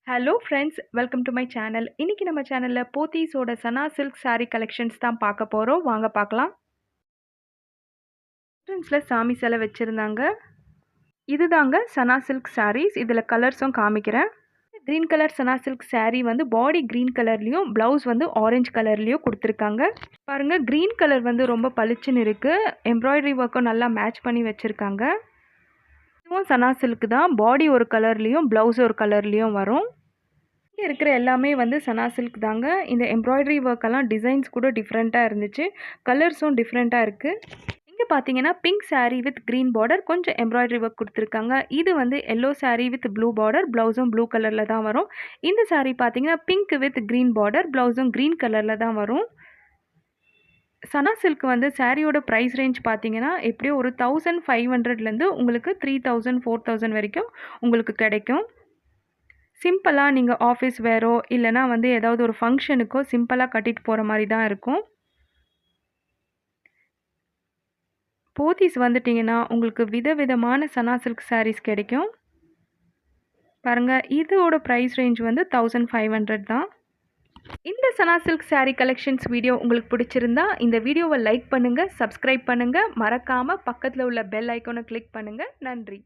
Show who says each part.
Speaker 1: Hello friends, welcome to my channel. இன்னைக்கு நம்ம சேனல்ல போத்தீஸோட சனா சில்க் saree கலெக்ஷன்ஸ் தான் பார்க்க போறோம். வாங்க பார்க்கலாம். என்ட்ரன்ஸ்ல சாமி சிலை வச்சிருந்தாங்க. இதுதாங்க சனா சில்க் sarees. இதுல கலர்ஸும் காமிக்கிறேன். கிரீன் கலர் சனா சில்க் saree வந்து பாடி கிரீன் கலர்லயும், பிளவுஸ் வந்து ஆரஞ்சு கலர்லயும் கொடுத்துருக்காங்க. பாருங்க, கிரீன் கலர் வந்து ரொம்ப பளிச்சுன்னு இருக்கு. எம்ப்ராய்டரி ஒர்க்கும் நல்லா மேட்ச் பண்ணி வச்சிருக்காங்க. இதுவும் சனா சில்க் தான். பாடி ஒரு கலர்லயும், பிளவுஸ் ஒரு கலர்லயும் வரும். இங்கே இருக்கிற எல்லாமே வந்து சனா சில்க் தாங்க. இந்த எம்ப்ராய்டரி ஒர்க்கெல்லாம் டிசைன்ஸ் கூட டிஃப்ரெண்ட்டாக இருந்துச்சு. கலர்ஸும் டிஃப்ரெண்ட்டாக இருக்குது. இங்கே பார்த்தீங்கன்னா pink saree with green border, கொஞ்சம் எம்ப்ராய்டரி ஒர்க் கொடுத்துருக்காங்க. இது வந்து yellow saree with blue border, ப்ளவுஸும் ப்ளூ கலரில் தான் வரும். இந்த saree பார்த்தீங்கன்னா பிங்க் வித் க்ரீன் பார்டர், ப்ளவுஸும் க்ரீன் கலரில் தான் வரும். சனா சில்க் வந்து சாரியோட ப்ரைஸ் ரேஞ்ச் பார்த்தீங்கன்னா எப்படியும் ஒரு 1500லேருந்து உங்களுக்கு 3000 4000 வரைக்கும் உங்களுக்கு கிடைக்கும். சிம்பிளாக நீங்கள் ஆஃபீஸ் வேரோ இல்லைனா வந்து ஏதாவது ஒரு ஃபங்க்ஷனுக்கோ சிம்பிளாக கட்டிட்டு போகிற மாதிரி தான் இருக்கும். போத்தீஸ் வந்துட்டிங்கன்னா உங்களுக்கு விதவிதமான சனா சில்க் sarees கிடைக்கும். பாருங்கள், இதோட ப்ரைஸ் ரேஞ்ச் வந்து 1500 தான். இந்த சனா சில்க் saree கலெக்ஷன்ஸ் வீடியோ உங்களுக்கு பிடிச்சிருந்தா இந்த வீடியோவை லைக் பண்ணுங்கள், சப்ஸ்கிரைப் பண்ணுங்கள், மறக்காமல் பக்கத்தில் உள்ள பெல் ஐக்கானை கிளிக் பண்ணுங்கள். நன்றி.